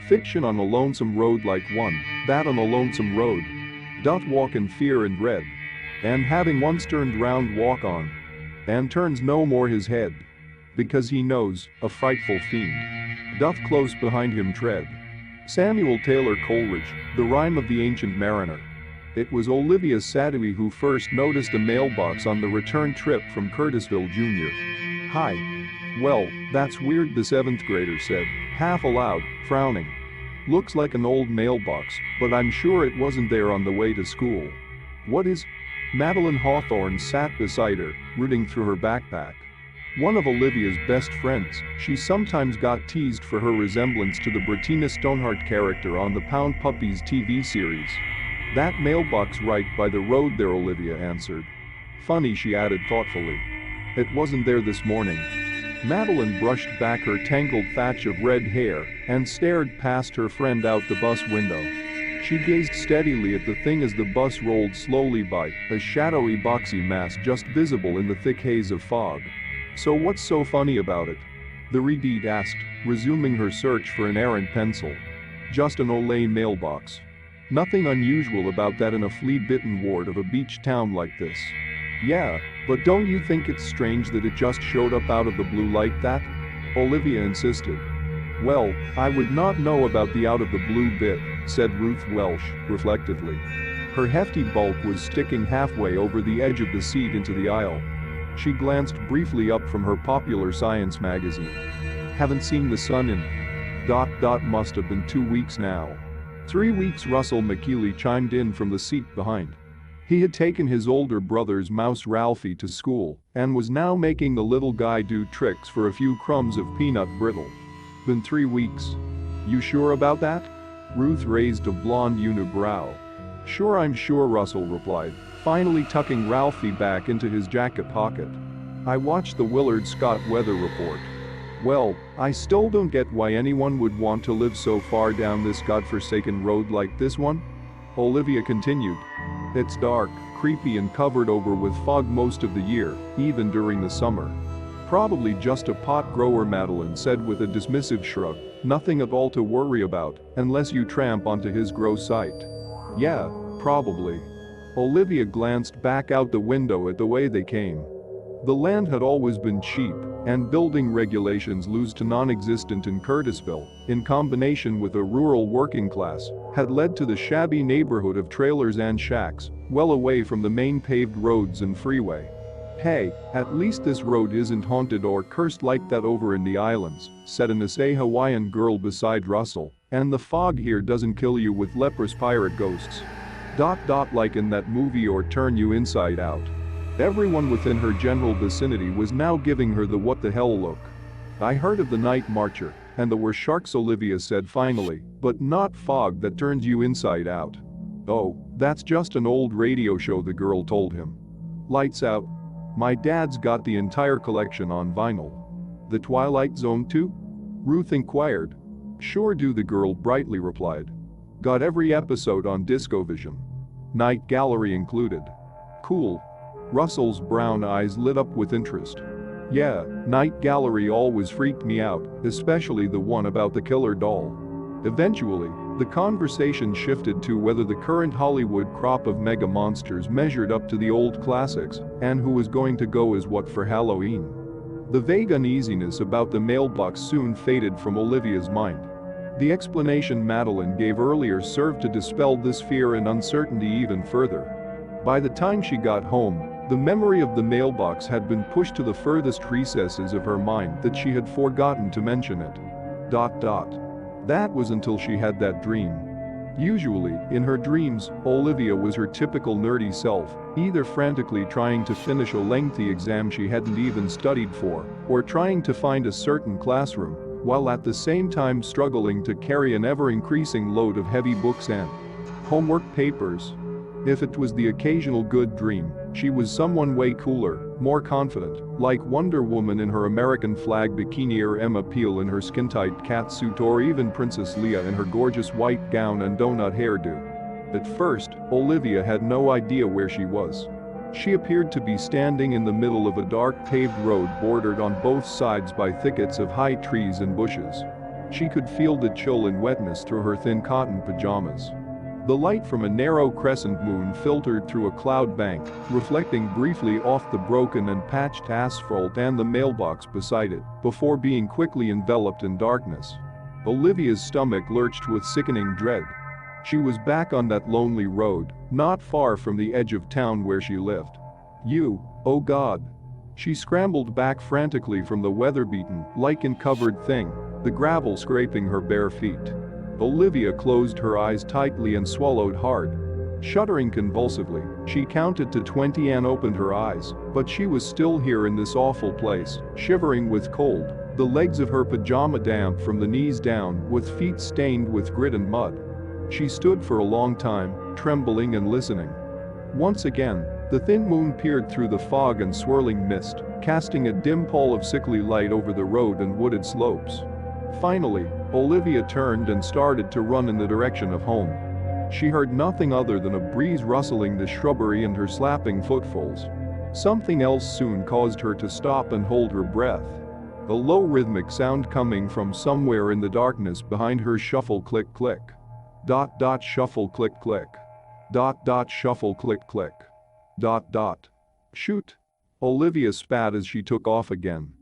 Fiction on a lonesome road like one, that on a lonesome road. Doth walk in fear and dread. And having once turned round walk on. And turns no more his head. Because he knows, a frightful fiend doth close behind him tread. Samuel Taylor Coleridge, The Rime of the Ancient Mariner. It was Olivia Sadoway who first noticed a mailbox on the return trip from Curtisville Jr. Hi. Well, that's weird, the 7th grader said, half aloud, frowning. Looks like an old mailbox, but I'm sure it wasn't there on the way to school. What is? Madeline Hawthorne sat beside her, rooting through her backpack. One of Olivia's best friends, she sometimes got teased for her resemblance to the Bettina Stoneheart character on the Pound Puppies TV series. That mailbox right by the road there, Olivia answered. Funny, she added thoughtfully. It wasn't there this morning. Madeline brushed back her tangled thatch of red hair and stared past her friend out the bus window. She gazed steadily at the thing as the bus rolled slowly by, a shadowy boxy mass just visible in the thick haze of fog. So what's so funny about it? The redhead asked, resuming her search for an errant pencil. Just an Olay mailbox. Nothing unusual about that in a flea-bitten ward of a beach town like this. Yeah, but don't you think it's strange that it just showed up out of the blue like that? Olivia insisted. Well, I would not know about the out of the blue bit, said Ruth Welsh, reflectively. Her hefty bulk was sticking halfway over the edge of the seat into the aisle. She glanced briefly up from her popular science magazine. Haven't seen the sun in... Must have been 2 weeks now. 3 weeks, Russell McKeely chimed in from the seat behind. He had taken his older brother's mouse Ralphie to school and was now making the little guy do tricks for a few crumbs of peanut brittle. Been 3 weeks. You sure about that? Ruth raised a blonde unibrow. Sure, I'm sure, Russell replied, finally tucking Ralphie back into his jacket pocket. I watched the Willard Scott weather report. Well, I still don't get why anyone would want to live so far down this godforsaken road like this one. Olivia continued. It's dark, creepy and covered over with fog most of the year, even during the summer. Probably just a pot grower, Madeline said with a dismissive shrug. Nothing at all to worry about, unless you tramp onto his gross site. Yeah, probably. Olivia glanced back out the window at the way they came. The land had always been cheap, and building regulations loose to non-existent in Curtisville, in combination with a rural working class, had led to the shabby neighborhood of trailers and shacks, well away from the main paved roads and freeway. Hey, at least this road isn't haunted or cursed like that over in the islands, said an Asay Hawaiian girl beside Russell, and the fog here doesn't kill you with leprous pirate ghosts. Like in that movie or turn you inside out. Everyone within her general vicinity was now giving her the what the hell look. I heard of the night marcher, and there were sharks, Olivia said finally, but not fog that turns you inside out. Oh, that's just an old radio show, the girl told him. Lights out. My dad's got the entire collection on vinyl. The Twilight Zone too? Ruth inquired. Sure do, the girl brightly replied. Got every episode on DiscoVision. Night Gallery included. Cool. Russell's brown eyes lit up with interest. Yeah, Night Gallery always freaked me out, especially the one about the killer doll. Eventually, the conversation shifted to whether the current Hollywood crop of mega monsters measured up to the old classics and who was going to go as what for Halloween. The vague uneasiness about the mailbox soon faded from Olivia's mind. The explanation Madeline gave earlier served to dispel this fear and uncertainty even further. By the time she got home, the memory of the mailbox had been pushed to the furthest recesses of her mind that she had forgotten to mention it. That was until she had that dream. Usually, in her dreams, Olivia was her typical nerdy self, either frantically trying to finish a lengthy exam she hadn't even studied for, or trying to find a certain classroom, while at the same time struggling to carry an ever-increasing load of heavy books and homework papers. If it was the occasional good dream, she was someone way cooler, more confident, like Wonder Woman in her American flag bikini or Emma Peel in her skin-tight catsuit or even Princess Leia in her gorgeous white gown and donut hairdo. At first, Olivia had no idea where she was. She appeared to be standing in the middle of a dark paved road bordered on both sides by thickets of high trees and bushes. She could feel the chill and wetness through her thin cotton pajamas. The light from a narrow crescent moon filtered through a cloud bank, reflecting briefly off the broken and patched asphalt and the mailbox beside it, before being quickly enveloped in darkness. Olivia's stomach lurched with sickening dread. She was back on that lonely road, not far from the edge of town where she lived. Oh God. She scrambled back frantically from the weather-beaten, lichen-covered thing, the gravel scraping her bare feet. Olivia closed her eyes tightly and swallowed hard. Shuddering convulsively, she counted to 20 and opened her eyes, but she was still here in this awful place, shivering with cold, the legs of her pajama damp from the knees down, with feet stained with grit and mud. She stood for a long time, trembling and listening. Once again, the thin moon peered through the fog and swirling mist, casting a dim pall of sickly light over the road and wooded slopes. Finally, Olivia turned and started to run in the direction of home. She heard nothing other than a breeze rustling the shrubbery and her slapping footfalls. Something else soon caused her to stop and hold her breath. A low rhythmic sound coming from somewhere in the darkness behind her. Shuffle click click. Shuffle click click. Shuffle click click. Shoot. Olivia spat as she took off again.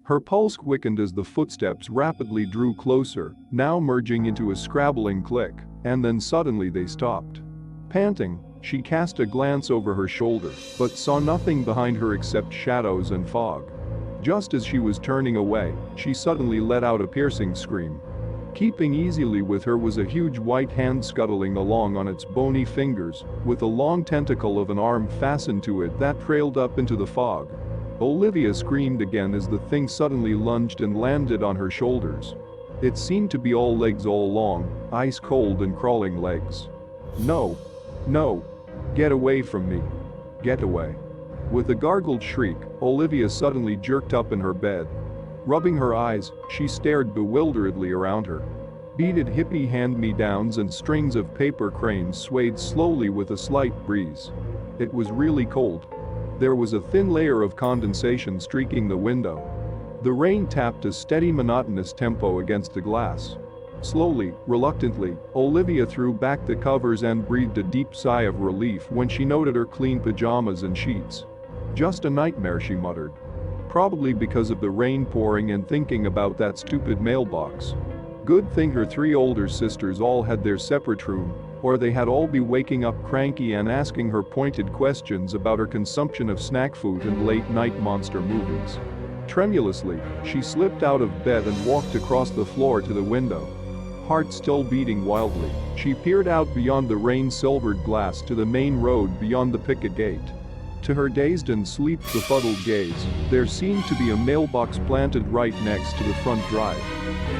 Her pulse quickened as the footsteps rapidly drew closer, now merging into a scrabbling click, and then suddenly they stopped. Panting, she cast a glance over her shoulder, but saw nothing behind her except shadows and fog. Just as she was turning away, she suddenly let out a piercing scream. Keeping easily with her was a huge white hand scuttling along on its bony fingers, with a long tentacle of an arm fastened to it that trailed up into the fog. Olivia screamed again as the thing suddenly lunged and landed on her shoulders. It seemed to be all legs all along, ice cold and crawling legs. No. Get away from me. Get away. With a gargled shriek, Olivia suddenly jerked up in her bed. Rubbing her eyes, she stared bewilderedly around her. Beaded hippie hand-me-downs and strings of paper cranes swayed slowly with a slight breeze. It was really cold. There was a thin layer of condensation streaking the window. The rain tapped a steady monotonous tempo against the glass. Slowly, reluctantly, Olivia threw back the covers and breathed a deep sigh of relief when she noted her clean pajamas and sheets. Just a nightmare, she muttered. Probably because of the rain pouring and thinking about that stupid mailbox. Good thing her 3 older sisters all had their separate room, or they had all be waking up cranky and asking her pointed questions about her consumption of snack food and late-night monster movies. Tremulously, she slipped out of bed and walked across the floor to the window. Heart still beating wildly, she peered out beyond the rain-silvered glass to the main road beyond the picket gate. To her dazed and sleep-befuddled gaze, there seemed to be a mailbox planted right next to the front drive.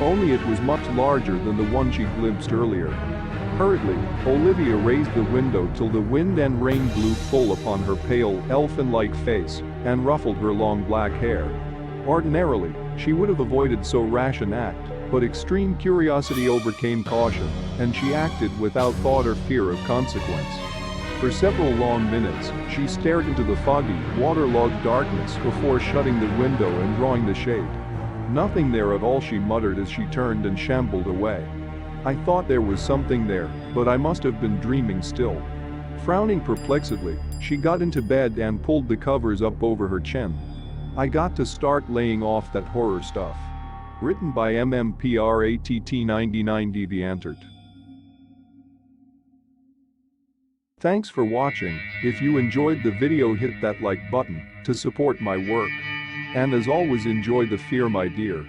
Only it was much larger than the one she glimpsed earlier. Hurriedly, Olivia raised the window till the wind and rain blew full upon her pale, elfin-like face and ruffled her long black hair. Ordinarily, she would have avoided so rash an act, but extreme curiosity overcame caution, and she acted without thought or fear of consequence. For several long minutes, she stared into the foggy, waterlogged darkness before shutting the window and drawing the shade. Nothing there at all, she muttered as she turned and shambled away. I thought there was something there, but I must have been dreaming still. Frowning perplexedly, she got into bed and pulled the covers up over her chin. I got to start laying off that horror stuff. Written by MMPRATT99 DeviantArt. Thanks for watching. If you enjoyed the video, hit that like button to support my work. And as always, enjoy the fear, my dear.